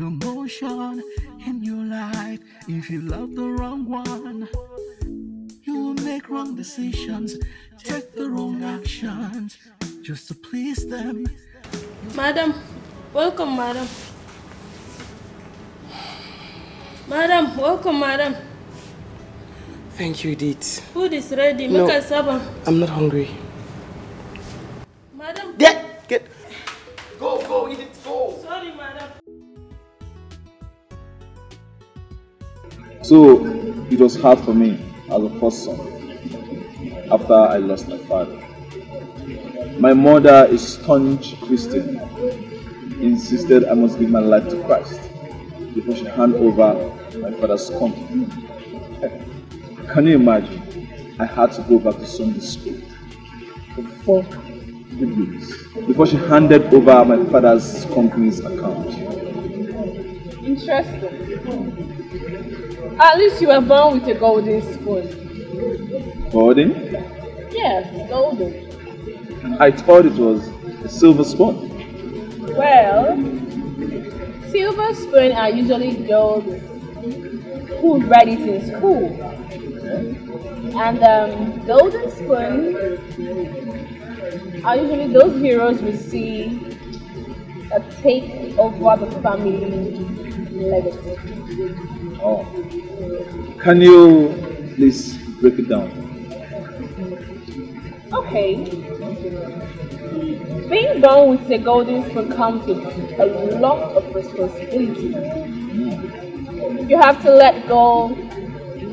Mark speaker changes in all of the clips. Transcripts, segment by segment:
Speaker 1: commotion in your life. If you love the wrong one, you will make wrong decisions, take the wrong actions just to please them.
Speaker 2: Madam, welcome, madam. Madam, welcome, madam.
Speaker 3: Thank you, Edith.
Speaker 2: Food is ready.
Speaker 3: No,
Speaker 2: Make us sabah.
Speaker 3: I'm not hungry.
Speaker 2: Madam.
Speaker 3: Get. Go, Edith, go.
Speaker 2: Sorry, madam.
Speaker 4: So it was hard for me as a first son after I lost my father. My mother, a staunch Christian, insisted I must give my life to Christ before she hand over my father's company. Can you imagine? I had to go back to Sunday school for 4 good weeks before she handed over my father's company's account.
Speaker 5: Interesting. At least you were born with a golden spoon.
Speaker 4: Golden?
Speaker 5: Yes, golden.
Speaker 4: I thought it was a silver spoon.
Speaker 5: Well, silver spoon are usually those who read it in school. And golden spoon are usually those heroes we see that take over the family legacy.
Speaker 4: Oh. Can you please break it down?
Speaker 5: Okay. Being born with a golden spoon comes with a lot of responsibility. You have to let go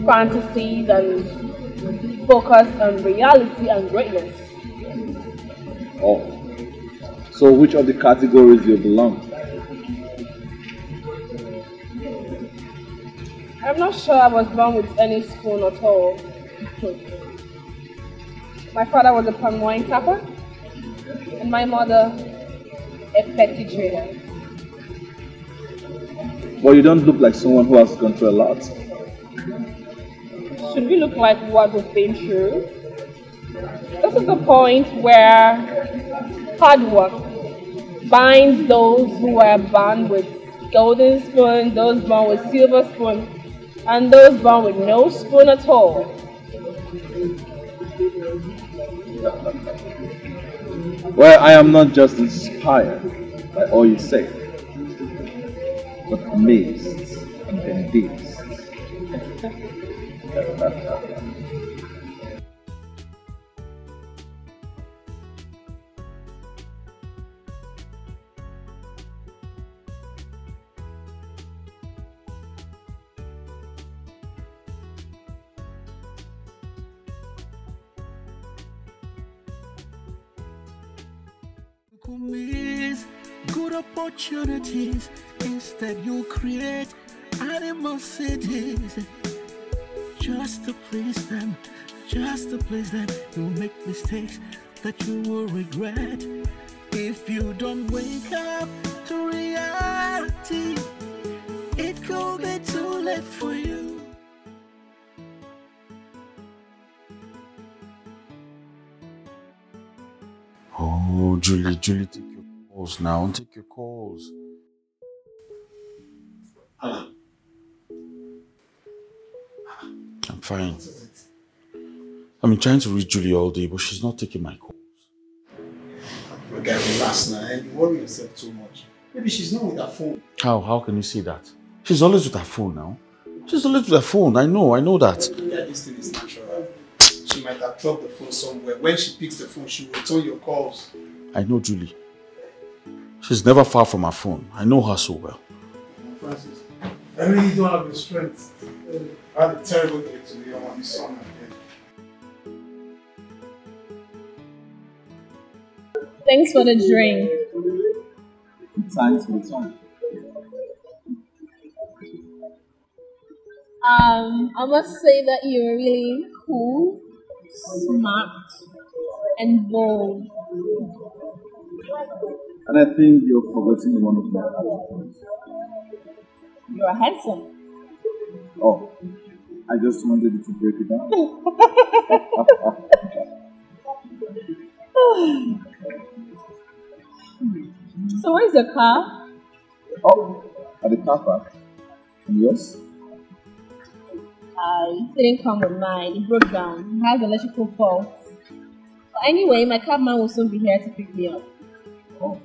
Speaker 5: fantasies and focus on reality and greatness.
Speaker 4: Oh. So which of the categories you belong to?
Speaker 5: I'm not sure I was born with any spoon at all. My father was a palm wine tapper, and my mother a petty trader.
Speaker 4: Well, you don't look like someone who has gone through a lot.
Speaker 5: Should we look like what we've been through? This is the point where hard work binds those who were born with golden spoon, those born with silver spoon, and those born with no spoon at all.
Speaker 4: Well, I am not just inspired by all you say, but amazed and envious.
Speaker 1: Miss good opportunities, instead you create animosities just to please them, you'll make mistakes that you will regret if you don't wake up to reality. It could be too late for you.
Speaker 6: Oh, Julie, take your calls now. Take your calls. I'm fine. I've been trying to reach Julie all day, but she's not taking my calls.
Speaker 7: Okay, relax now. You worry yourself too much. Maybe she's not with her phone.
Speaker 6: How can you say that? She's always with her phone now. She's always with her phone. I know that.
Speaker 7: Yeah, this thing is natural. She might have dropped the phone somewhere. When she picks the phone, she will return your calls.
Speaker 6: I know Julie. She's never far from her phone. I know her so well.
Speaker 7: Francis, I really don't have the strength. I had a terrible day today. I'm on the sun again.
Speaker 5: Thanks for the drink.
Speaker 4: Thanks for the time.
Speaker 5: I must say that you're really cool, smart, and bold.
Speaker 4: And I think you're forgetting one of my attributes.
Speaker 5: You're handsome.
Speaker 4: Oh, I just wanted you to break it down.
Speaker 5: So where's the car?
Speaker 4: Oh, I at the car park. And yours?
Speaker 5: It didn't come with mine. It broke down. It has electrical faults. But anyway, my cabman will soon be here to pick me up.
Speaker 4: Oh.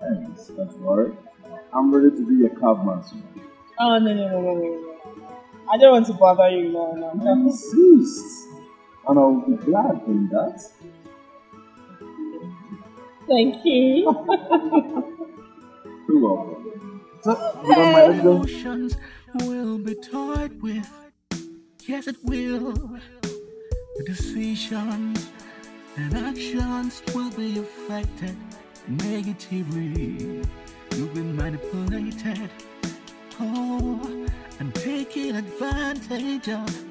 Speaker 4: Thanks. Don't worry. I'm ready to be your cabman soon.
Speaker 5: Oh, no. I don't want to bother you, no.
Speaker 4: I insist. And I'll be glad doing that.
Speaker 5: Thank you.
Speaker 4: You're welcome. So,
Speaker 1: Emotions will be toyed with. Yes, it will. The decisions and actions will be affected negatively. You've been manipulated. Oh, and taken advantage of.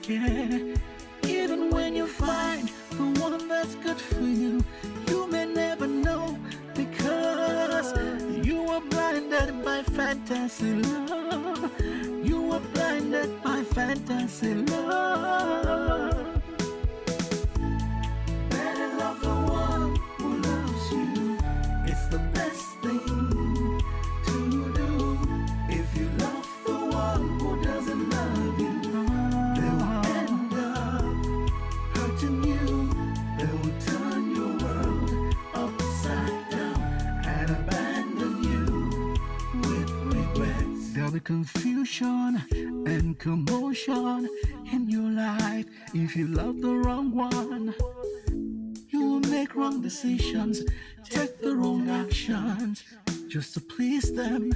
Speaker 1: Yeah. Even when you find the one that's good for you, you may never know because you are blinded by fantasy love. You are blinded by fantasy love. Better love the one who loves you. It's the best thing to do. If you love the one who doesn't love you, they will end up hurting you. They will turn your world upside down and abandon you with regrets. There'll be confusion and commotion in your life if you love the wrong one. You will make wrong decisions, take the wrong actions just to please them.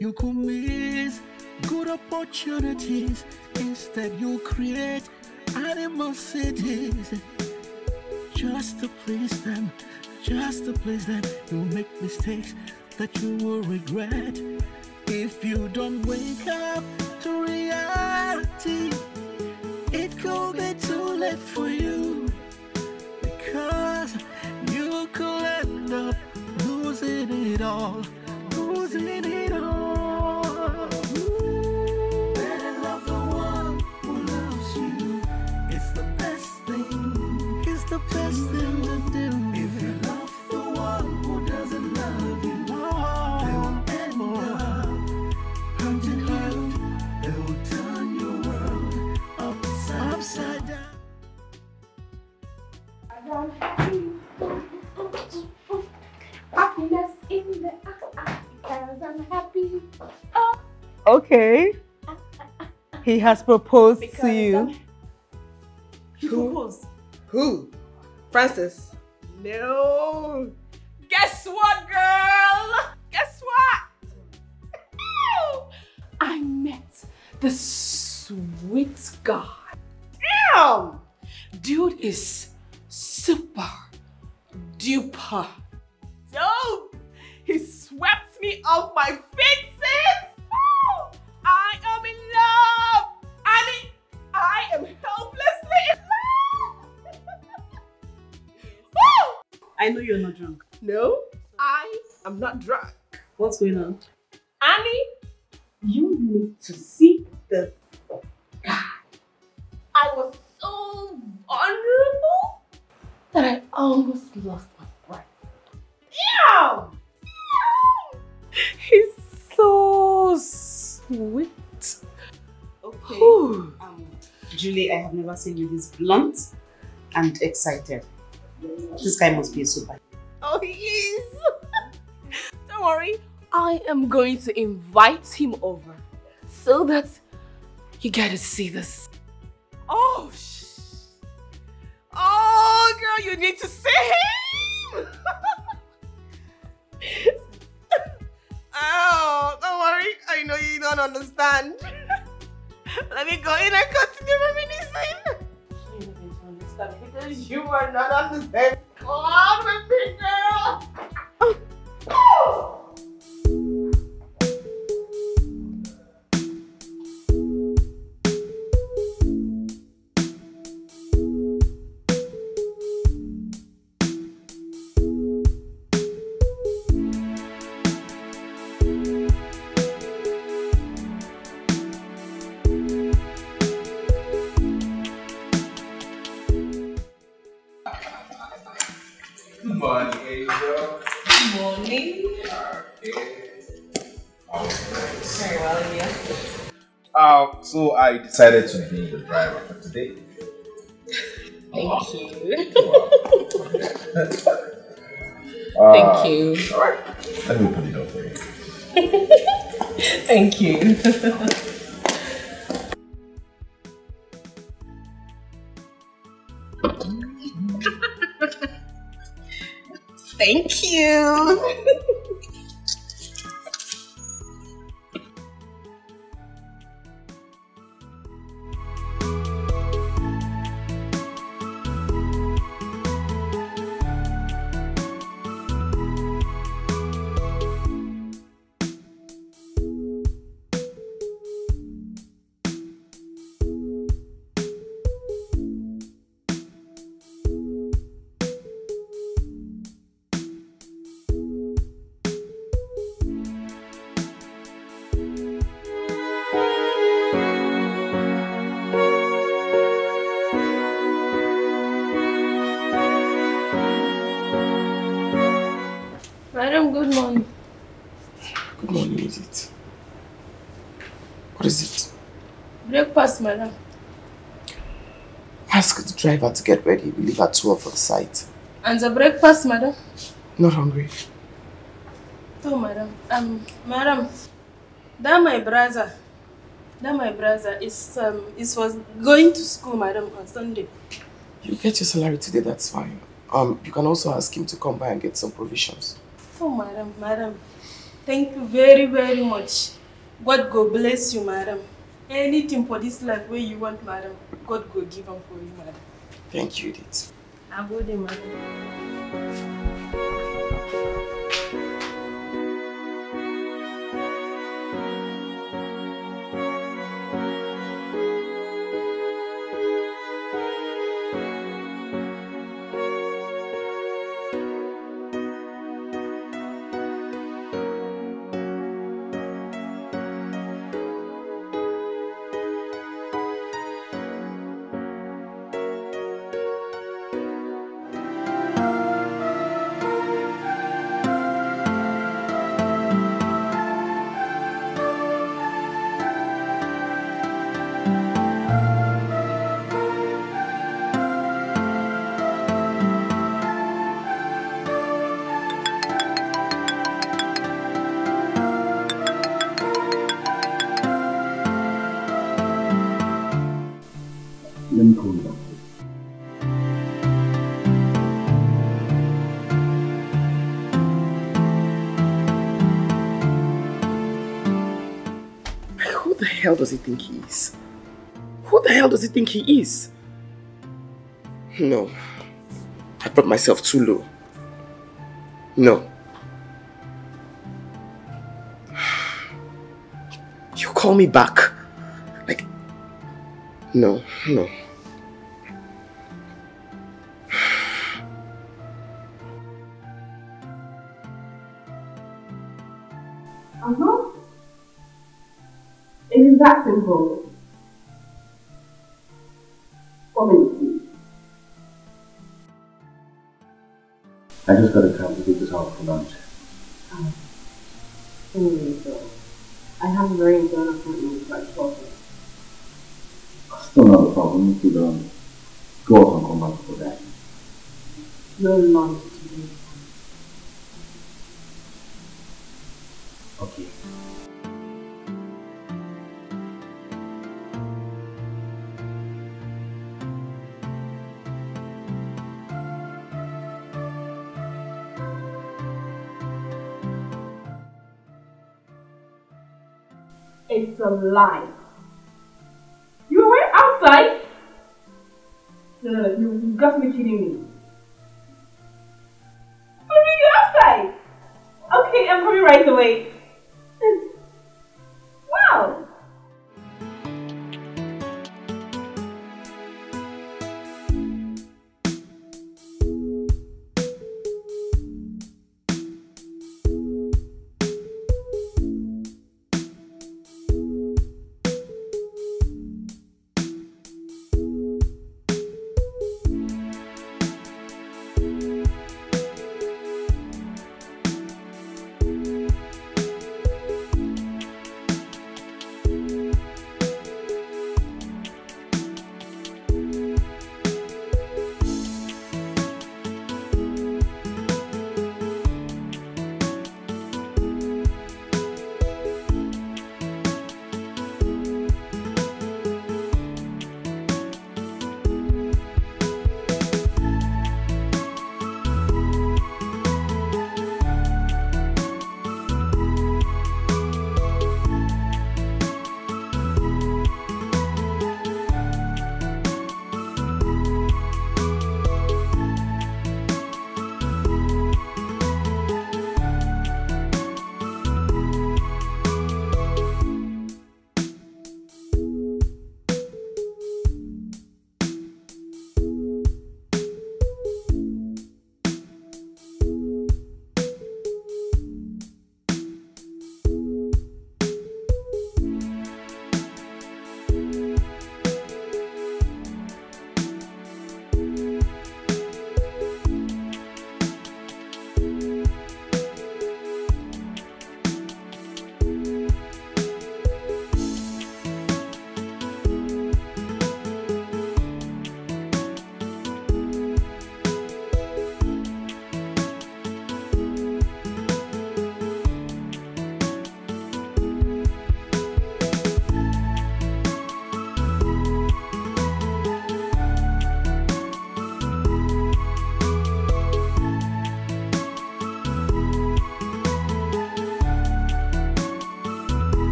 Speaker 1: You could miss good opportunities. Instead, you create animosities just to please them. Just to please them, you'll make mistakes that you will regret if you don't wake up to reality. It could be too late for you because you could end up losing it all. Losing it all. Better love the one who loves you. It's the best thing. It's the best thing to do. If you love the one who doesn't love you, they will end up hurting you. They will turn your world upside down.
Speaker 8: Happiness in the because I'm happy.
Speaker 9: Okay. He has proposed to you.
Speaker 10: He proposed. Who? Francis? No. Guess what, girl? Guess what? I met the sweet guy. Damn! Dude is super duper dope. He swept me off my feet, sis. Woo! I am in love. Annie, I am helplessly in love. Woo!
Speaker 11: I know you're not drunk.
Speaker 10: No, I am not drunk.
Speaker 11: What's going on?
Speaker 10: Annie, you need to see the guy. I was so vulnerable that I almost lost my breath. Yeah! He's so sweet.
Speaker 11: Okay. Julie, I have never seen you this blunt and excited. This guy must be a super.
Speaker 10: Oh, he is. Don't worry. I am going to invite him over so that you get to see this. Oh, oh, girl, you need to see him. Oh, don't worry. I know you don't understand. Let me go in and continue reminiscing. You don't understand because you are not on the same club with me, girl.
Speaker 12: Good morning, Angel.
Speaker 10: Good morning.
Speaker 4: So I decided to be the driver for today.
Speaker 5: Thank you.
Speaker 4: Thank
Speaker 5: you.
Speaker 4: Alright, let me open the door for you.
Speaker 5: Thank you. Thank you.
Speaker 2: Madam, good morning.
Speaker 3: Good morning, is it? What is it?
Speaker 2: Breakfast, madam.
Speaker 3: Ask the driver to get ready. We leave at 12 for the site.
Speaker 2: And the breakfast, madam?
Speaker 3: Not hungry.
Speaker 2: Oh, madam. Madam, that my brother is was going to school, madam, on Sunday.
Speaker 3: You get your salary today, that's fine. You can also ask him to come by and get some provisions.
Speaker 2: Oh, madam. Thank you very, very much. God go bless you, madam. Anything for this life where you want, madam, God go give them for you, madam.
Speaker 3: Thank you, Edith.
Speaker 2: I'm good, madam.
Speaker 4: Let me call you back.
Speaker 3: Who the hell does he think he is? Who the hell does he think he is? No. I brought myself too low. No. You call me back. Like, no.
Speaker 5: It is that simple. 4 minutes, please.
Speaker 4: I just got a cab to take us out for lunch.
Speaker 5: Anyway, so I have a very important appointment by 12.
Speaker 4: Still not a problem. You could go out and come back for that.
Speaker 5: No lunch today.
Speaker 4: Okay.
Speaker 5: It's a lie. You were outside? No, you got to be kidding me. What are you outside? Okay, I'm coming right away. Wow.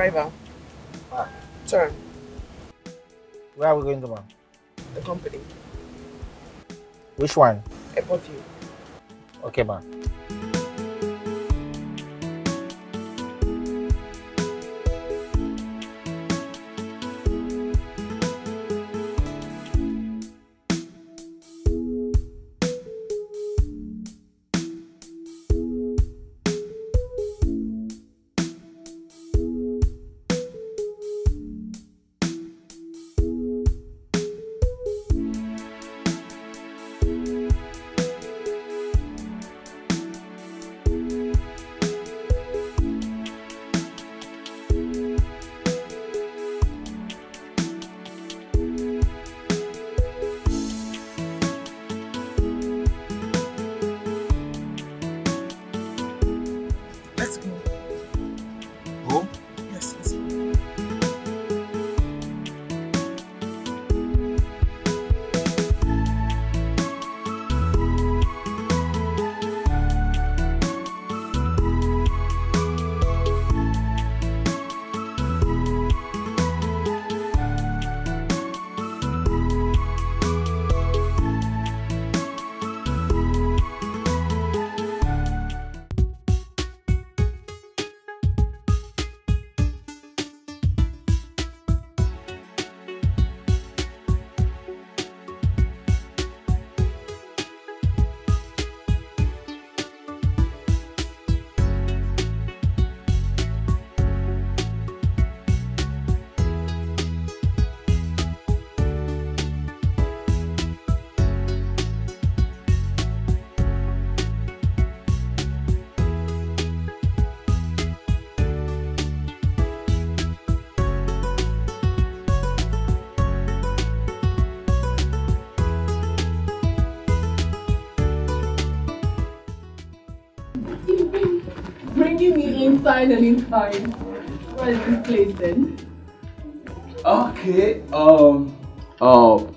Speaker 3: Driver.
Speaker 12: Ah.
Speaker 3: Turn.
Speaker 12: Where are we going to, man?
Speaker 3: The company.
Speaker 12: Which one?
Speaker 3: Airport view.
Speaker 12: Okay, man.
Speaker 3: Let's go.
Speaker 12: Go?
Speaker 3: Yes, let's go.
Speaker 5: Bringing me inside and inside. What is this place then?
Speaker 4: Okay.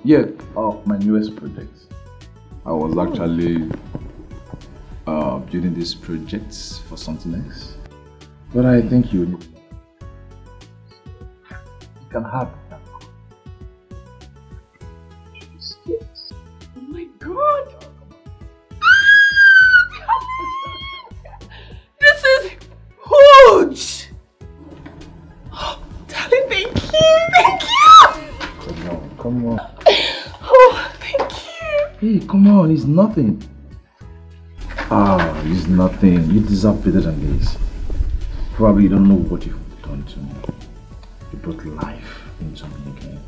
Speaker 4: Yeah. My newest project. I was actually building this project for something else, but I think you need. You can have it.
Speaker 5: Oh my god! This is huge! Darling, thank you! Thank you!
Speaker 4: Come on.
Speaker 5: Oh, thank you!
Speaker 4: Hey, come on, it's nothing. It's nothing. You deserve better than this. Probably you don't know what you've done to me. You brought life into me again.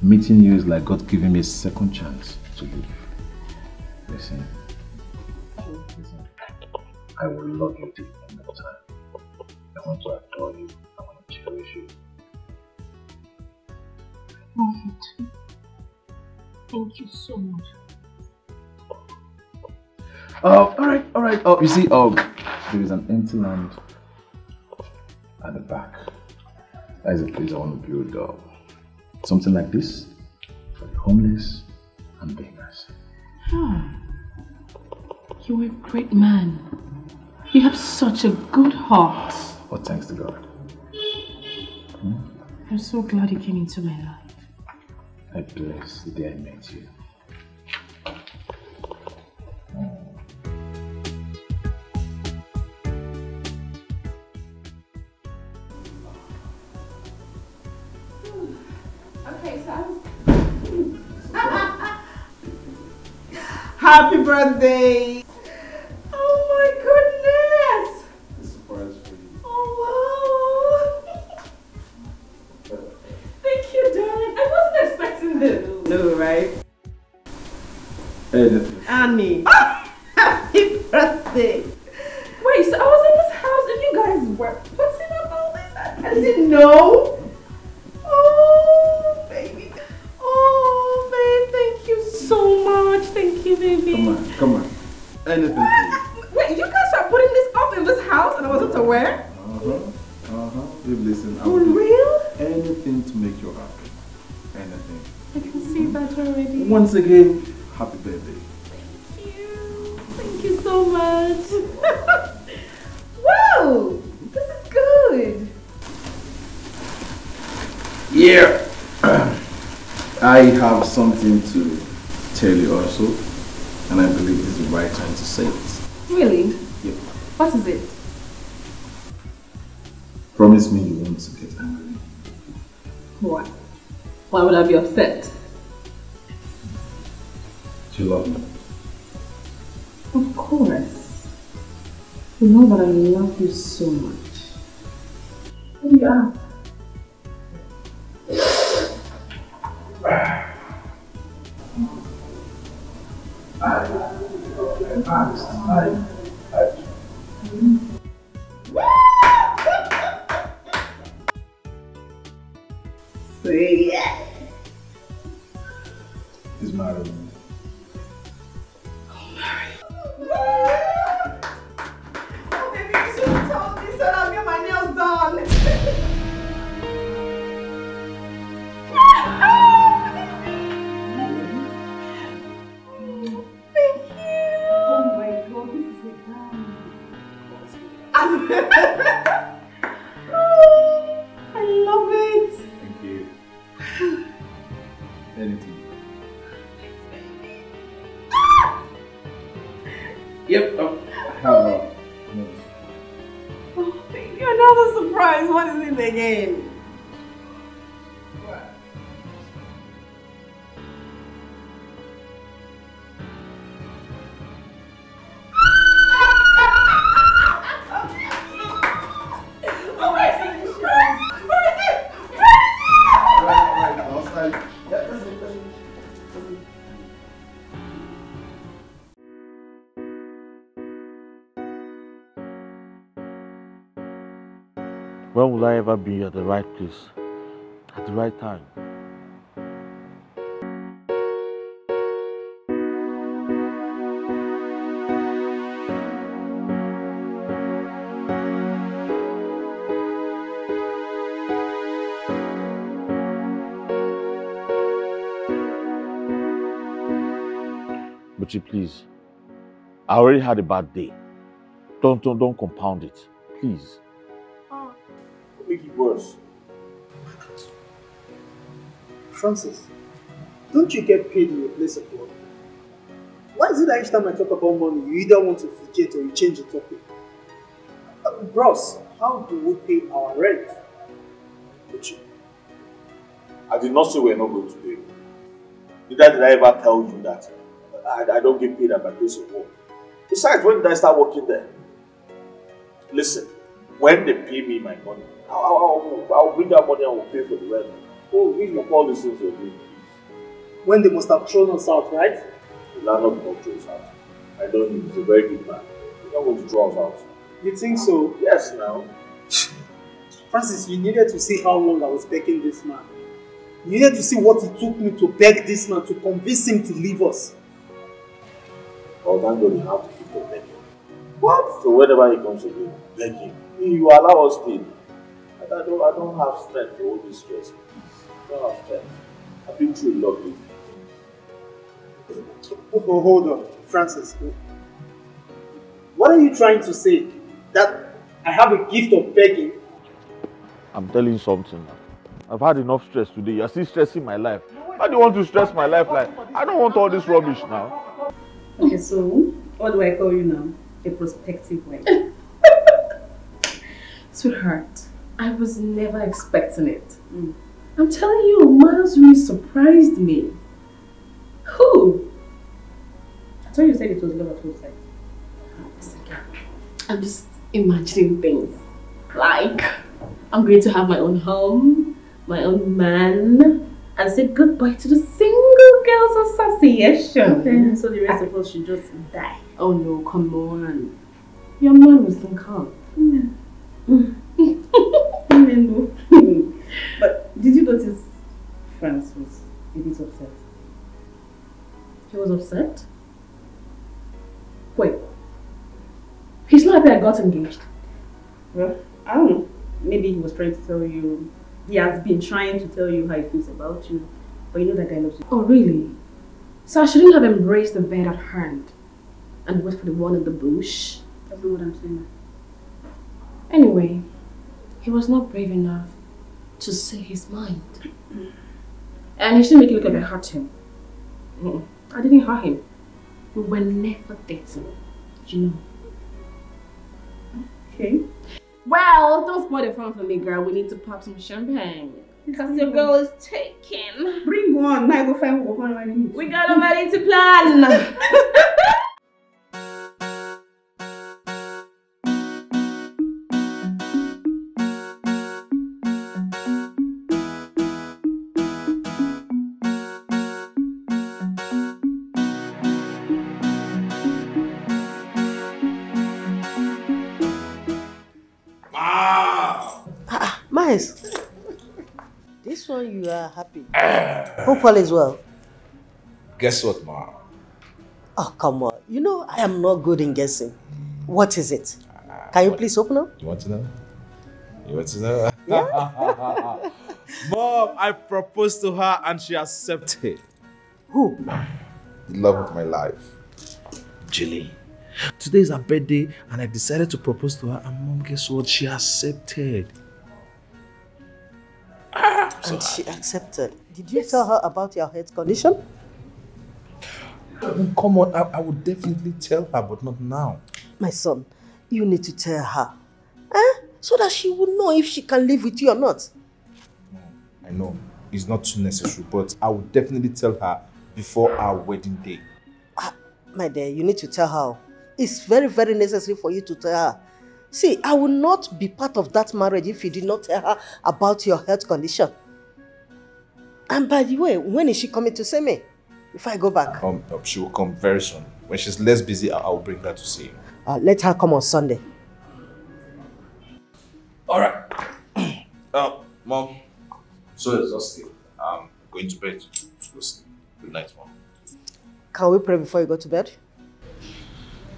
Speaker 4: Meeting you is like God giving me a second chance to live. Listen. I will love you till the end of time. I want to adore you. I want to cherish you.
Speaker 5: Love you too. Thank you so much.
Speaker 4: Alright. You see, there is an empty land at the back. That is a place I want to build something like this for the homeless and beggars.
Speaker 5: You're a great man. You have such a good heart.
Speaker 4: Well, thanks to God.
Speaker 5: I'm so glad you came into my life.
Speaker 4: I bless the day I met you.
Speaker 5: Okay, Sam.
Speaker 11: Happy birthday!
Speaker 5: Oh my goodness!
Speaker 4: A surprise for you.
Speaker 5: Oh wow! Thank you, darling. I wasn't expecting this.
Speaker 11: No, right?
Speaker 4: Anything.
Speaker 11: Annie. Happy birthday!
Speaker 5: Wait, so I was in this house and you guys were putting up all this? I didn't know. Oh, baby. Oh, babe, thank you so much. Thank you, baby.
Speaker 4: Come on. Anything for you.
Speaker 5: Wait, you guys are putting this up in this house and I wasn't aware?
Speaker 4: Babe, listen.
Speaker 5: For real?
Speaker 4: Anything to make you happy. Anything.
Speaker 5: I can see that already.
Speaker 4: Once again, happy birthday.
Speaker 5: Thank you. Thank you so much. Wow, this is good.
Speaker 4: Yeah. I have something to tell you also, and I believe this is the right time to say it.
Speaker 13: Really?
Speaker 4: Yep.
Speaker 13: What is it?
Speaker 4: Promise me you won't get angry.
Speaker 13: Why? Why would I be upset?
Speaker 4: Do you love me?
Speaker 13: Of course. You know that I love you so much. What do you ask?
Speaker 4: He's married.
Speaker 10: Oh, baby, you should have told me so that I'll get my nails done. Thank you.
Speaker 11: Oh my God, this is a gun.
Speaker 10: Oh, I love it.
Speaker 4: Thank you. Anything. Yep. I have a note.
Speaker 10: Oh, baby, another surprise. What is it again?
Speaker 6: When will I ever be at the right place, at the right time? But please, I already had a bad day. Don't compound it, please.
Speaker 4: Make it worse.
Speaker 14: Francis, don't you get paid in your place of work? Why is it that each time I talk about money, you either want to forget or you change the topic? Bros, how do we pay our rent?
Speaker 4: Uchi, I did not say we're not going to pay. Neither did I ever tell you that I don't get paid at my place of work. Besides, when did I start working there? Listen, when they pay me my money, I'll bring that money and we'll pay for the rent. Oh, really? Of all these things you're doing, please.
Speaker 14: When they must have thrown us out, right?
Speaker 4: The landlord will not throw us out. I know him, he's a very good man. He's not going to throw us out.
Speaker 14: You think so?
Speaker 4: Yes, now.
Speaker 14: Francis, you needed to see how long I was begging this man. You needed to see what it took me to beg this man, to convince him to leave us.
Speaker 4: Oh, thank God you have to keep on begging. What? So whenever he comes again, beg him. You allow us pain. I don't have strength for all this stress. I don't have strength. I've been through a lot lately.
Speaker 14: Oh, hold on, Francis. What are you trying to say? That I have a gift of begging?
Speaker 6: I'm telling you something now. I've had enough stress today. You're still stressing my life. Why do you want to stress my life like? I don't want all this rubbish now.
Speaker 11: Okay, so what do I call you now? A prospective wife.
Speaker 13: Sweetheart, I was never expecting it. I'm telling you, Miles really surprised me. Who?
Speaker 11: I thought you said it was love at first sight.
Speaker 13: I'm just imagining things. Like, I'm going to have my own home, my own man, and say goodbye to the Single Girls Association.
Speaker 11: Okay, so the rest of us should just die.
Speaker 13: Oh no, come on. Your man will soon come.
Speaker 11: But did you notice Franz was a bit upset?
Speaker 13: He was upset? Wait. He's not happy I got engaged.
Speaker 11: Well, I don't know. Maybe he was trying to tell you. He has been trying to tell you how he feels about you. But you know that guy loves you.
Speaker 13: Oh, really? So I shouldn't have embraced the bird at hand and wait for the one in the bush?
Speaker 11: That's not what I'm saying.
Speaker 13: Anyway, he was not brave enough to say his mind. And he shouldn't make it look like I hurt him. I didn't hurt him. We were never dating, you know.
Speaker 11: Okay.
Speaker 13: Well, don't spoil the fun for me, girl. We need to pop some champagne. Because your girl is taken.
Speaker 11: Bring one. Now go find one.
Speaker 13: We got a wedding to plan.
Speaker 10: Miles, this one you are happy. Hope all is well.
Speaker 15: Guess what, Ma?
Speaker 10: Oh, come on. You know I am not good in guessing. What is it? Can you please open up?
Speaker 15: You want to know? You want to know?
Speaker 10: Yeah.
Speaker 15: Mom, I proposed to her and she accepted.
Speaker 10: Who?
Speaker 15: The love of my life. Julie. Today is her birthday and I decided to propose to her and Mom, guess what? She accepted.
Speaker 10: And she accepted. Did you tell her about your health condition?
Speaker 15: Come on, I would definitely tell her, but not now.
Speaker 10: My son, you need to tell her. So that she will know if she can live with you or not.
Speaker 15: I know, it's not too necessary, but I would definitely tell her before our wedding day.
Speaker 10: My dear, you need to tell her. It's very, very necessary for you to tell her. See, I will not be part of that marriage if you did not tell her about your health condition. And by the way, when is she coming to see me? If I go back?
Speaker 15: She will come very soon. When she's less busy, I'll bring her to see you.
Speaker 10: Let her come on Sunday.
Speaker 15: Alright. Mom, so exhausted. I'm going to bed. Go sleep. Good night, Mom.
Speaker 10: Can we pray before you go to bed?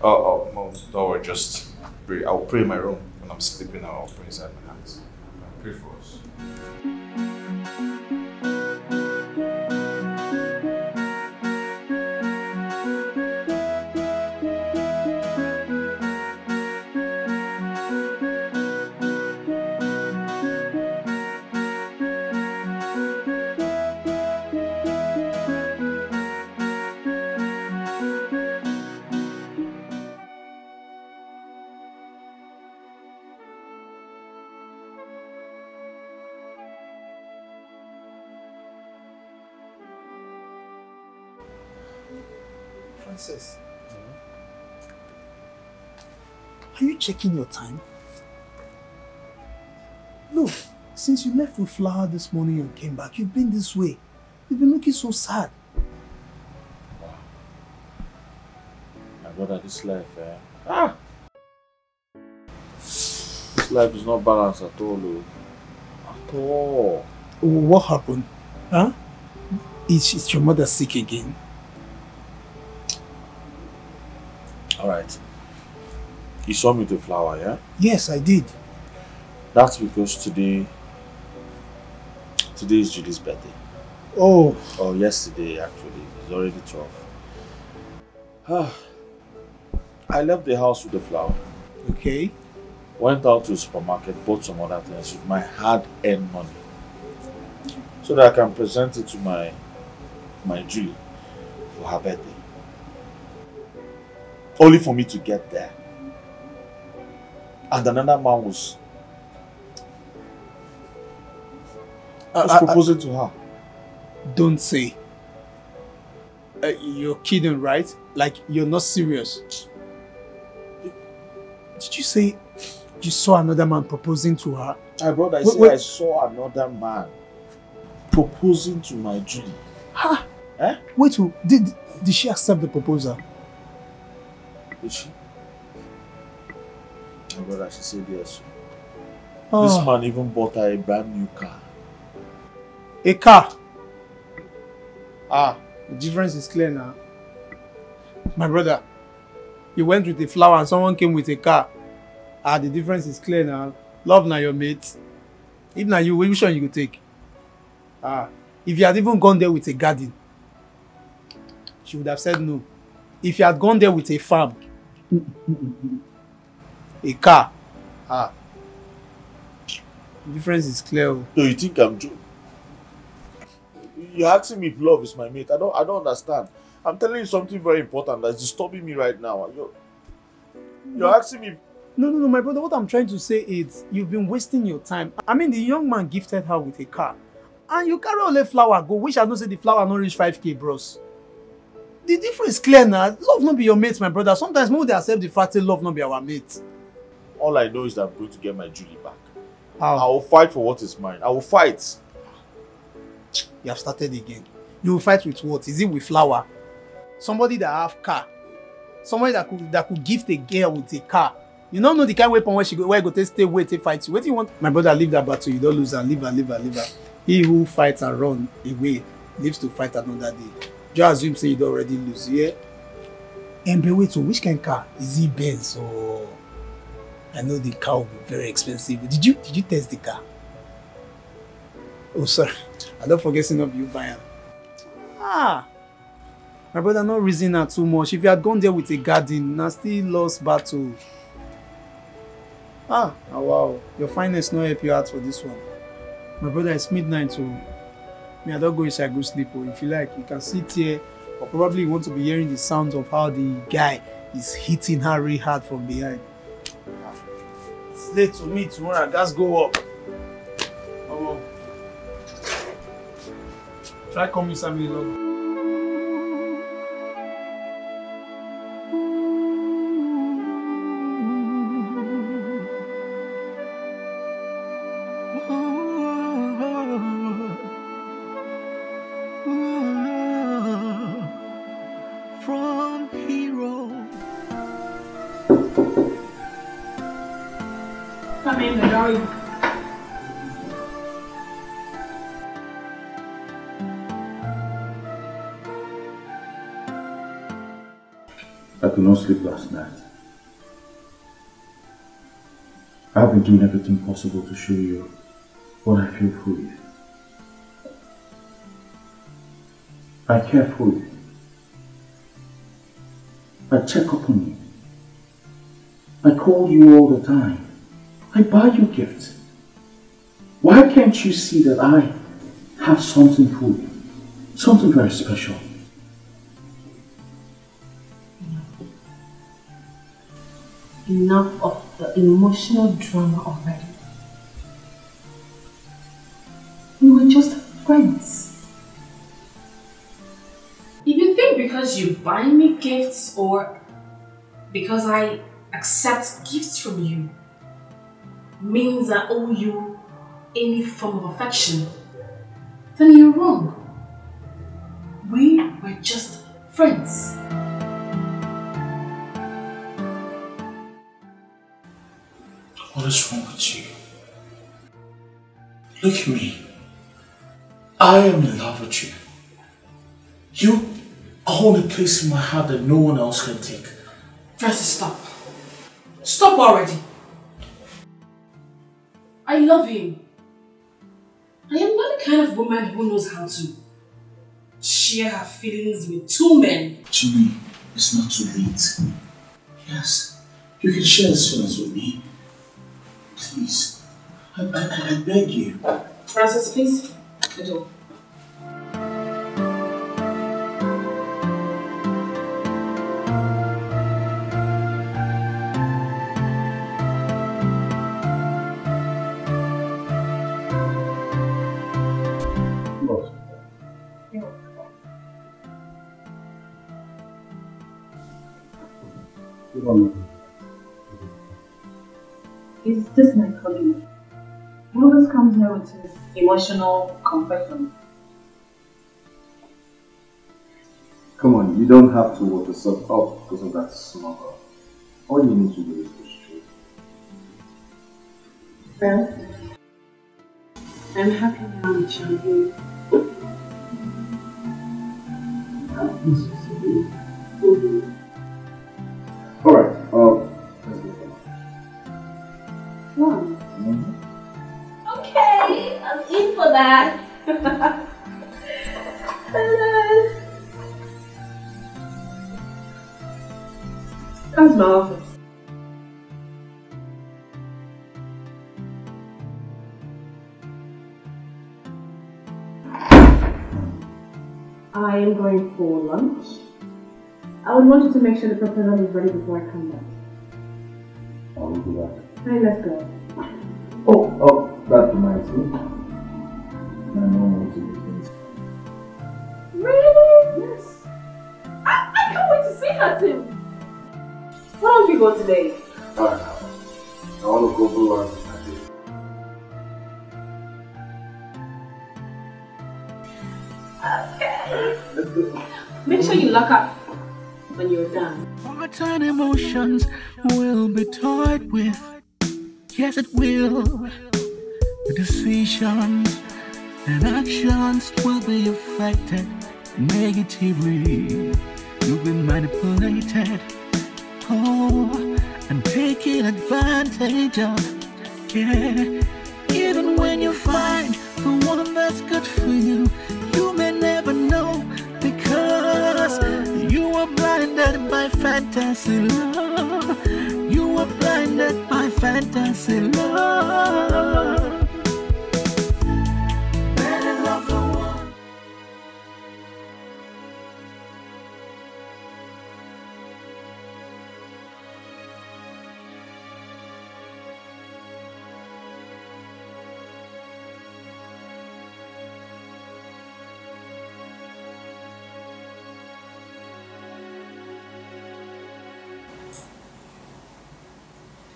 Speaker 15: Mom, don't worry, just pray. I'll pray in my room. When I'm sleeping, I'll pray inside my hands. I'll pray for us.
Speaker 14: Francis, are you checking your time? Look, since you left with Flower this morning and came back, you've been this way. You've been looking so sad.
Speaker 6: My brother, this life, this life is not balanced at all, at all.
Speaker 14: What happened? Huh? Is your mother sick again?
Speaker 6: Alright. You saw me to Flower, yeah?
Speaker 14: Yes, I did.
Speaker 6: That's because today is Judy's birthday.
Speaker 14: Oh.
Speaker 6: Oh, yesterday actually. It's already 12. I left the house with the flower.
Speaker 14: Okay.
Speaker 6: Went out to the supermarket, bought some other things with my hard-earned money. So that I can present it to my Julie for her birthday. Only for me to get there. And another man was proposing to her.
Speaker 14: Don't say. You're kidding, right? Like, you're not serious. Did you say you saw another man proposing to her?
Speaker 6: Brother, I saw another man proposing to my Julie.
Speaker 14: Ha! Eh? Wait, did she accept the proposal?
Speaker 6: Did she? My brother, she said yes.
Speaker 14: Oh.
Speaker 6: This man even bought her a brand new car.
Speaker 14: A car? The difference is clear now. My brother, you went with a flower and someone came with a car. The difference is clear now. Love now your mate. If now you, which one you could take? If you had even gone there with a garden, she would have said no. If you had gone there with a farm, a car, The difference is clear.
Speaker 6: So you think I'm joking? You're asking me if love is my mate. I don't understand. I'm telling you something very important that's disturbing me right now. You're asking me.
Speaker 14: No, my brother. What I'm trying to say is you've been wasting your time. I mean, the young man gifted her with a car. And you carry all the flower go. Wish I don't say the flower not reach 5K, bros. The difference clear now. Love not be your mate, my brother. Sometimes more they accept the fact that love not be our mate.
Speaker 6: All I know is that I'm going to get my Julie back.
Speaker 14: How?
Speaker 6: I will fight for what is mine. I will fight.
Speaker 14: You have started again. You will fight with what? Is it with flower? Somebody that have car. Somebody that could gift a girl with a car. You don't know the kind of weapon where you go to stay, wait, to fight you. What do you want? My brother, leave that battle. You don't lose her. Leave her. He who fights and run away lives to fight another day. Just assume say you don't already lose, yeah? And be wait, so which kind of car? Is it Benz or... I know the car will be very expensive. Did you test the car? Oh, sorry. I don't forget some of you buying. My brother not reason her too much. If you had gone there with a garden, now still lost battle. Wow. Your finance not help you out for this one. My brother, it's midnight, so me, I don't go inside, go sleep. Or if you like, you can sit here, or probably you want to be hearing the sounds of how the guy is hitting her really hard from behind. It's late to me tomorrow. I just go up. Try coming Sammy along.
Speaker 1: From hero.
Speaker 13: Come in, darling.
Speaker 4: I could not sleep last night. I've been doing everything possible to show you what I feel for you. I care for you. I check up on you. I call you all the time. I buy you gifts. Why can't you see that I have something for you? Something very special.
Speaker 13: Enough of the emotional drama already. We were just friends.
Speaker 16: If you think because you buy me gifts or because I accept gifts from you means I owe you any form of affection, then you're wrong. We were just friends.
Speaker 6: What is wrong with you? Look at me. I am in love with you. You hold a place in my heart that no one else can take.
Speaker 16: Francis, stop. Stop already. I love him. I am not the kind of woman who knows how to share her feelings with two men.
Speaker 6: Jimmy, it's not too late. Yes, you can share this feelings with me. Please, I beg you.
Speaker 16: Francis, please. The door.
Speaker 13: Is this my colleague? He always comes here with his emotional confession.
Speaker 4: Come on, you don't have to work yourself up because of that smuggle. All you need to do is be straight.
Speaker 13: Well, I'm happy now that you're here.
Speaker 4: Alright, let's go for now.
Speaker 13: Wow. Okay, I'm in for that. How's my office? I am going for lunch. I would want you to make sure the proposal is ready before I come back.
Speaker 4: I will do that.
Speaker 13: Alright, let's go.
Speaker 4: Oh, that reminds me. My mom wants to do things.
Speaker 13: Really? Yes. I can't wait to see her too. Why don't we go today?
Speaker 4: Alright, I want to go for lunch with my
Speaker 13: Okay. Let's go. Make sure you lock up when you're done.
Speaker 1: Hearts and emotions will be toyed with. Yes, it will. The decisions and actions will be affected negatively. You've been manipulated. Oh, and taken advantage of. Yeah. Even when you find the one that's good for you, you may never know because you were blinded by fantasy love. You were blinded by fantasy love. Better love the one.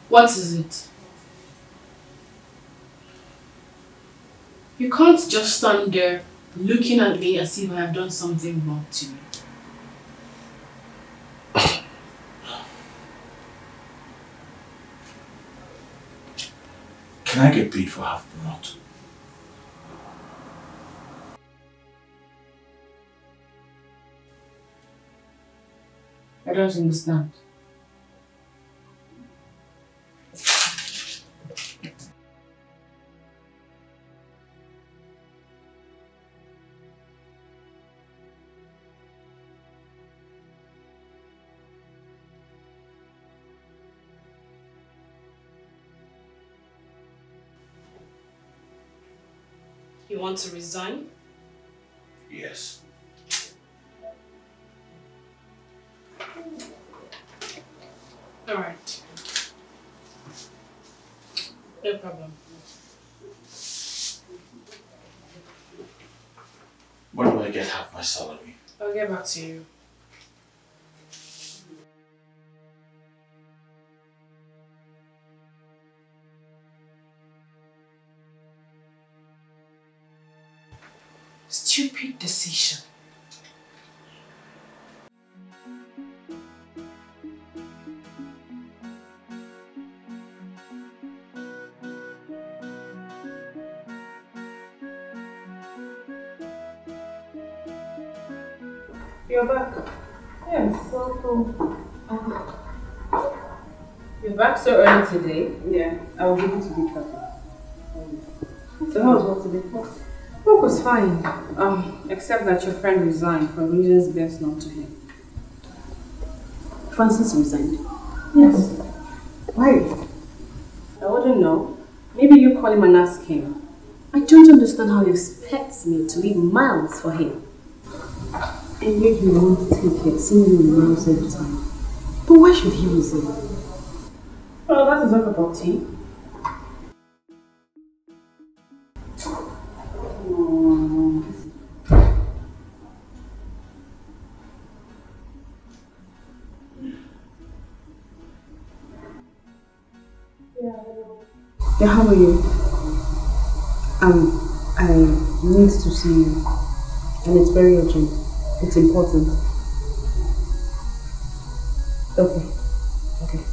Speaker 16: What is it? You can't just stand there looking at me as if I have done something wrong to you.
Speaker 6: Can I get paid for half the month?
Speaker 16: I don't understand. You want to resign?
Speaker 6: Yes.
Speaker 16: All right. No problem.
Speaker 6: When do I get half my salary?
Speaker 16: I'll get back to you. Stupid decision.
Speaker 11: You're back.
Speaker 13: Yes, so
Speaker 11: You're back so early today? Yeah, I was able to be traffic. So how was work today? Work was fine. Except that your friend resigned for reasons best known to him.
Speaker 13: Francis resigned.
Speaker 11: Yes. Why? I wouldn't know. Maybe you call him and ask him.
Speaker 13: I don't understand how he expects me to leave miles for him. And yet you want to take care, seeing you in miles every time. But why should he resign?
Speaker 11: Well, that is not about tea.
Speaker 13: Yeah, how are you? I need to see you. And it's very urgent. It's important. Okay. Okay.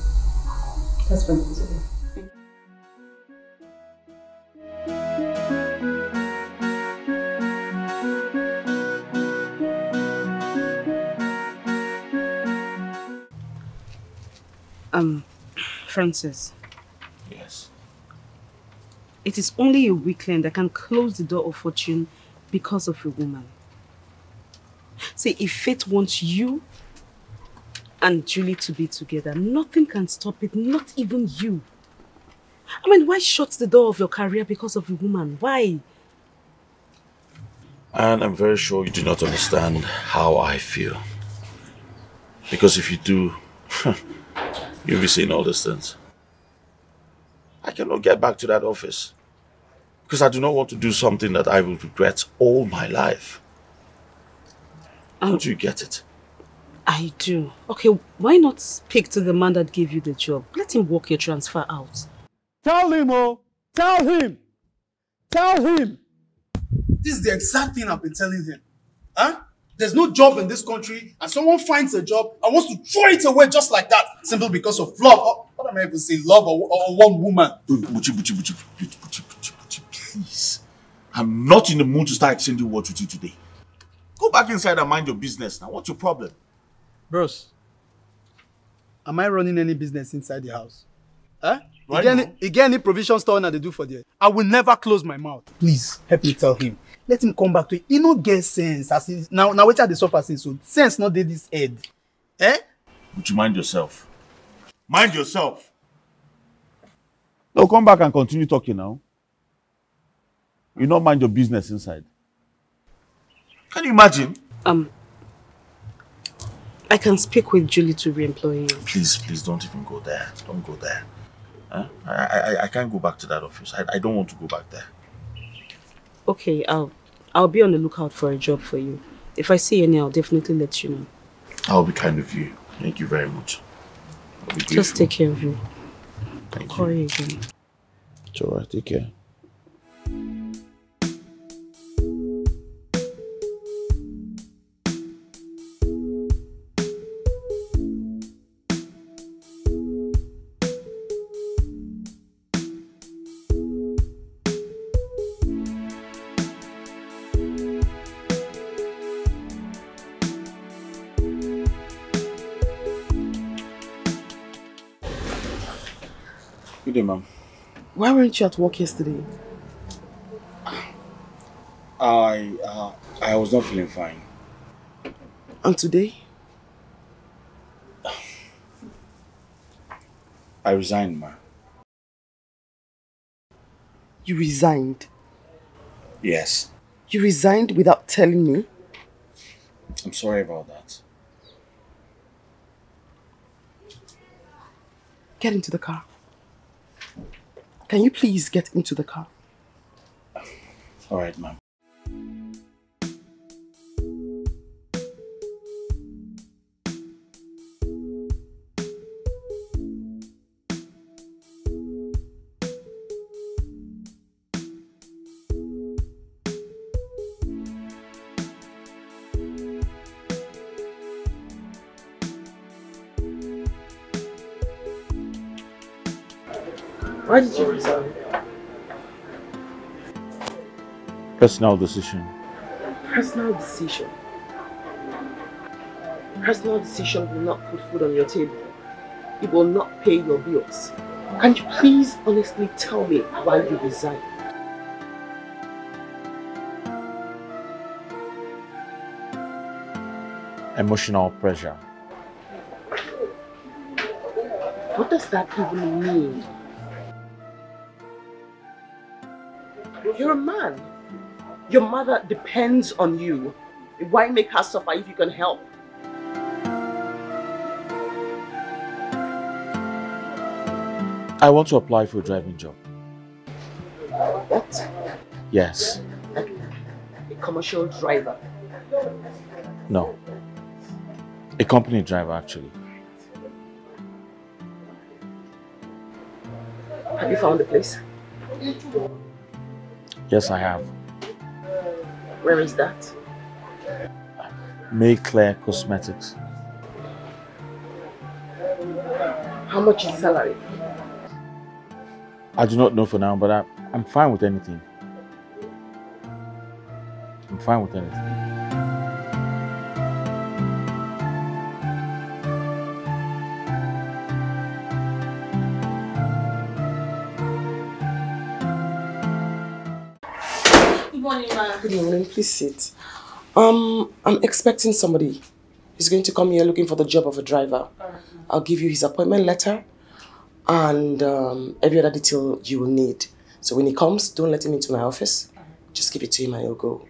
Speaker 13: That's fine. It's okay.
Speaker 9: Francis.
Speaker 6: Yes.
Speaker 9: It is only a weekend that can close the door of fortune because of a woman. See, if fate wants you and Julie to be together, nothing can stop it, not even you. I mean, why shut the door of your career because of a woman? Why?
Speaker 6: And I'm very sure you do not understand how I feel. Because if you do, you'll be saying all these things. I cannot get back to that office. Because I do not want to do something that I will regret all my life. Don't you get it?
Speaker 9: I do. Okay, why not speak to the man that gave you the job? Let him work your transfer out.
Speaker 14: Tell him, oh! Tell him! Tell him! This is the exact thing I've been telling him. Huh? There's no job in this country, and someone finds a job and wants to throw it away just like that, simply because of love. Or, what am I even saying? Love or one woman?
Speaker 6: Buchi, please. I'm not in the mood to start exchanging words with you today. Go back inside and mind your business now. What's your problem?
Speaker 14: Bros, am I running any business inside the house? Huh?
Speaker 6: Right
Speaker 14: You get any provision store that they do for there? I will never close my mouth. Please, help me tell him. Let him come back to it. He no get sense. As he, now wait till the suffer since so sense not did this head. Eh?
Speaker 6: Would you mind yourself? Mind yourself.
Speaker 17: No, come back and continue talking now. You don't mind your business inside.
Speaker 6: Can you imagine?
Speaker 9: I can speak with Julie to re-employ you.
Speaker 6: Please, don't even go there. Don't go there. Huh? I can't go back to that office. I don't want to go back there.
Speaker 9: Okay, I'll be on the lookout for a job for you. If I see any, I'll definitely let you know.
Speaker 6: I'll be kind of you. Thank you very much.
Speaker 9: Just take care of you.
Speaker 6: Thank
Speaker 9: I'll call you again.
Speaker 17: It's alright, take care.
Speaker 6: Good day, ma'am.
Speaker 3: Why weren't you at work yesterday?
Speaker 6: I was not feeling fine.
Speaker 3: And today?
Speaker 6: I resigned, ma.
Speaker 3: You resigned?
Speaker 6: Yes.
Speaker 3: You resigned without telling me?
Speaker 6: I'm sorry about that.
Speaker 3: Get into the car. Can you please get into the car?
Speaker 6: All right, ma'am.
Speaker 3: Why did you resign?
Speaker 17: Personal decision.
Speaker 3: Personal decision. Personal decision will not put food on your table. It will not pay your bills. Can you please honestly tell me why you resigned?
Speaker 17: Emotional pressure.
Speaker 3: What does that even mean? You're a man. Your mother depends on you. Why make her suffer if you can help?
Speaker 17: I want to apply for a driving job.
Speaker 3: What?
Speaker 17: Yes.
Speaker 3: A commercial driver?
Speaker 17: No. A company driver, actually.
Speaker 3: Have you found the place?
Speaker 17: Yes, I have.
Speaker 3: Where is that?
Speaker 17: May Claire Cosmetics.
Speaker 3: How much is the salary?
Speaker 17: I do not know for now, but I'm fine with anything. I'm fine with anything.
Speaker 3: Good morning, ma'am. Good morning. Please sit. I'm expecting somebody. He's going to come here looking for the job of a driver. I'll give you his appointment letter and every other detail you will need. So when he comes, don't let him into my office. Just give it to him and he'll go.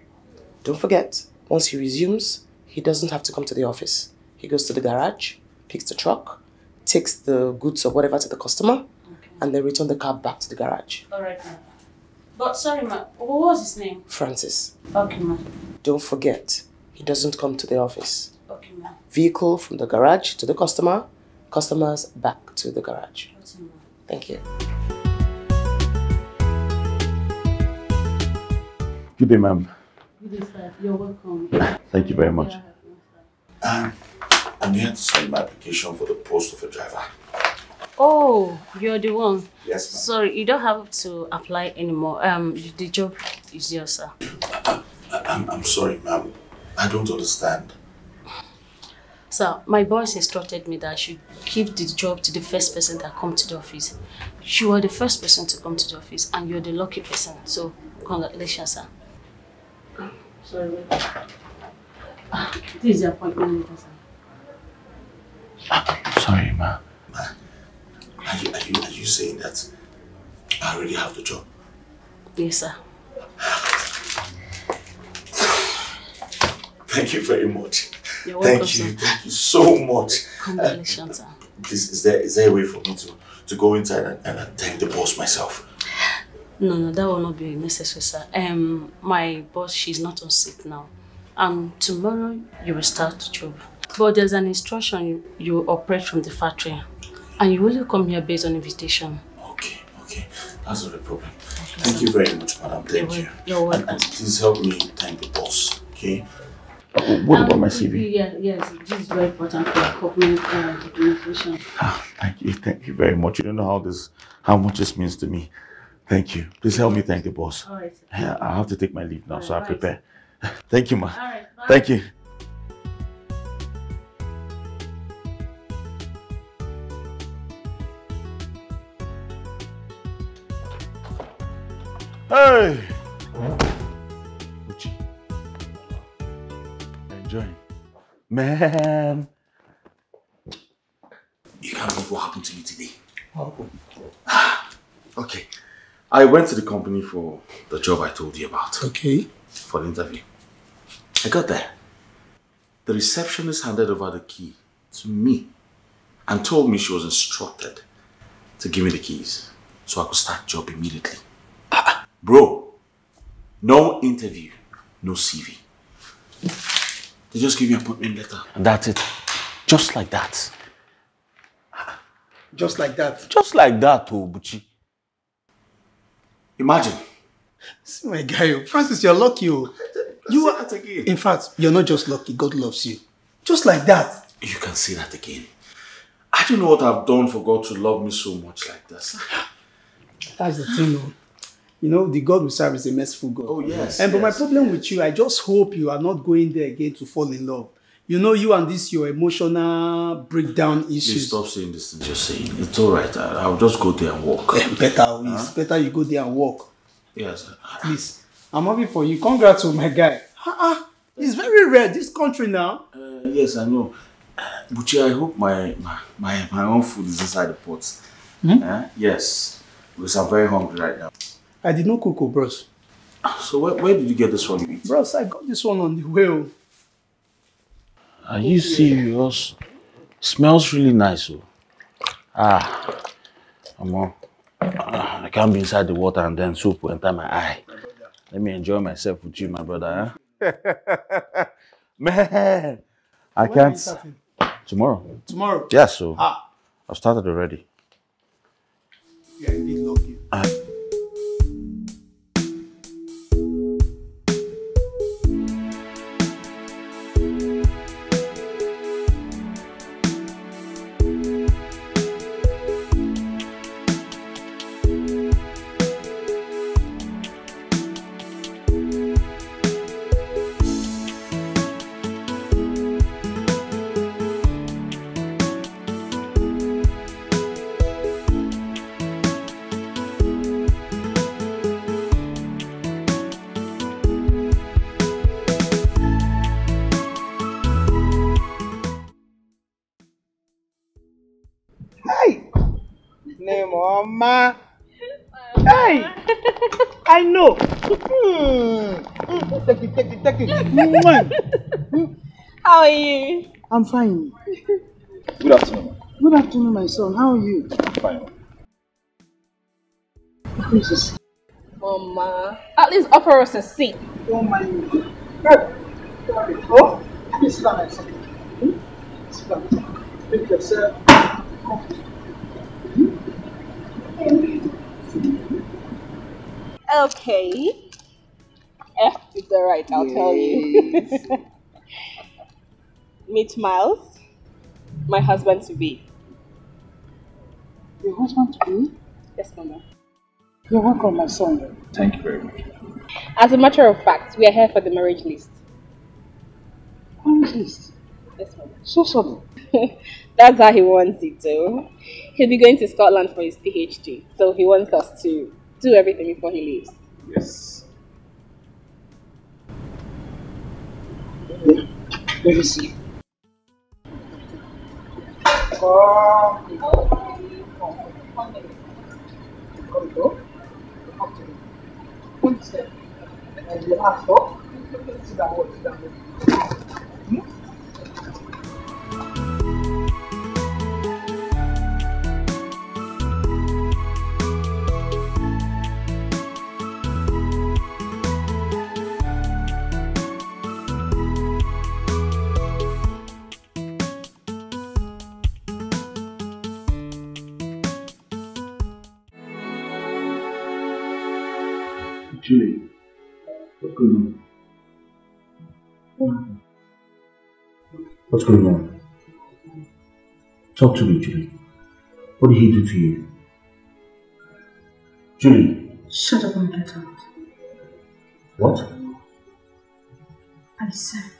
Speaker 3: Don't forget, once he resumes, he doesn't have to come to the office. He goes to the garage, picks the truck, takes the goods or whatever to the customer, and then return the car back to the garage.
Speaker 16: Alright, ma'am. But sorry, ma'am. What was his name?
Speaker 3: Francis.
Speaker 16: Okay, ma'am.
Speaker 3: Don't forget, he doesn't come to the office.
Speaker 16: Okay, ma'am.
Speaker 3: Vehicle from the garage to the customer, customers back to the garage.
Speaker 16: Okay, ma'am.
Speaker 3: Thank you.
Speaker 17: Good day, ma'am.
Speaker 16: Good day, sir. You're welcome.
Speaker 17: Thank you very much.
Speaker 6: I'm here to send my application for the post of a driver.
Speaker 16: Oh, you're the one.
Speaker 6: Yes, ma'am.
Speaker 16: Sorry, you don't have to apply anymore. The job is yours, sir.
Speaker 6: I'm sorry, ma'am. I don't understand.
Speaker 16: Sir, my boss instructed me that I should give the job to the first person that comes to the office. You are the first person to come to the office and you're the lucky person. So, congratulations, sir. Sorry, wait. This is the appointment letter, sir.
Speaker 6: Sorry, ma'am. Are you saying that I already have the job?
Speaker 16: Yes, sir.
Speaker 6: Thank you very much.
Speaker 16: You're welcome,
Speaker 6: Thank you so much.
Speaker 16: Congratulations, sir.
Speaker 6: Please, is there a way for me to go inside and thank the boss myself?
Speaker 16: No, that will not be necessary, sir. My boss, she's not on sick now. And tomorrow, you will start the job. But there's an instruction you operate from the factory. And you will come here based on invitation.
Speaker 6: Okay. That's not a problem. Thank you very much, madam. Thank you.
Speaker 16: You're welcome.
Speaker 6: And please help me thank the boss, okay?
Speaker 17: What about my CV?
Speaker 16: Yes, this is very important for corporate documentation.
Speaker 17: Thank you very much. You don't know how much this means to me. Thank you. Please help me thank the boss.
Speaker 16: All right.
Speaker 17: I have to take my leave now, so I prepare. Thank you, ma.
Speaker 16: All right, bye.
Speaker 17: Thank you. Hey! Uchi. Enjoying. Man!
Speaker 6: You can't believe what happened to me today.
Speaker 14: What happened?
Speaker 6: Okay. I went to the company for the job I told you about.
Speaker 14: Okay.
Speaker 6: For the interview. I got there. The receptionist handed over the key to me and told me she was instructed to give me the keys so I could start the job immediately. Bro, no interview, no CV. They just give me an appointment letter.
Speaker 17: And that's it. Just like that.
Speaker 14: Just like that?
Speaker 17: Just like that, oh, Buchi.
Speaker 6: Imagine.
Speaker 14: See my guy, Francis, you're lucky. You are, in fact, you're not just lucky, God loves you. Just like that.
Speaker 6: You can say that again. I don't know what I've done for God to love me so much like this.
Speaker 14: That's the thing, though. You know, the God we serve is a merciful God.
Speaker 6: Oh, yes.
Speaker 14: But my problem with you, I just hope you are not going there again to fall in love. You know, you and this, your emotional breakdown issues.
Speaker 6: Please stop saying this thing you're saying. It's alright. I'll just go there and walk.
Speaker 14: It's better you go there and walk.
Speaker 6: Yes.
Speaker 14: Please, I'm happy for you. Congrats to my guy. It's very rare, this country now.
Speaker 6: Yes, I know. Buchi, I hope my own food is inside the pot. Yes, because I'm very hungry right now.
Speaker 14: I did not cook, bros.
Speaker 6: So where did you get this one?
Speaker 14: Bros, I got this one on the way.
Speaker 17: Are you serious? Smells really nice, oh. I can't be inside the water and then soup will enter my eye. Let me enjoy myself with you, my brother. Man, I can't. Tomorrow.
Speaker 14: Tomorrow?
Speaker 17: Yeah, so I've started already.
Speaker 14: Yeah, indeed lucky.
Speaker 18: Mama. Hey, I know.
Speaker 14: Take it.
Speaker 13: How are you?
Speaker 14: I'm fine.
Speaker 4: Good afternoon.
Speaker 14: Good afternoon, my son. How are you?
Speaker 4: I'm fine.
Speaker 14: Princess.
Speaker 13: Mama, at least offer us a seat.
Speaker 14: Don't mind me. Oh, please sit down, my son. Sit down. Make yourself comfortable.
Speaker 13: Okay. It's alright, I'll tell you. Meet Miles, my husband to be.
Speaker 14: Your husband to be?
Speaker 13: Yes, Mama.
Speaker 14: You're welcome, my son.
Speaker 4: Thank you very much.
Speaker 13: As a matter of fact, we are here for the marriage list.
Speaker 14: Marriage list?
Speaker 13: Yes, Mama.
Speaker 14: So sudden.
Speaker 13: That's how he wants it, though. He'll be going to Scotland for his PhD, so he wants us to do everything before he leaves.
Speaker 4: Yes.
Speaker 14: Yeah. Let me see.
Speaker 4: Julie, what's going on? What happened?
Speaker 18: What's going on? Talk to me, Julie. What did he do to you? Julie.
Speaker 11: Shut up and get out.
Speaker 18: What?
Speaker 11: I said,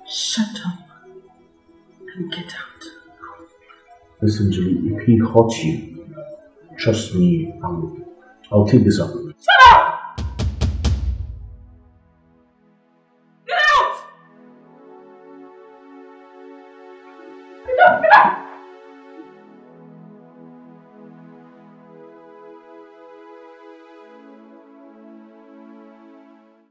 Speaker 11: shut up and get out.
Speaker 18: Listen, Julie, if he hurts you, trust me, I'll take this up.
Speaker 16: Shut up! Get out! Get out!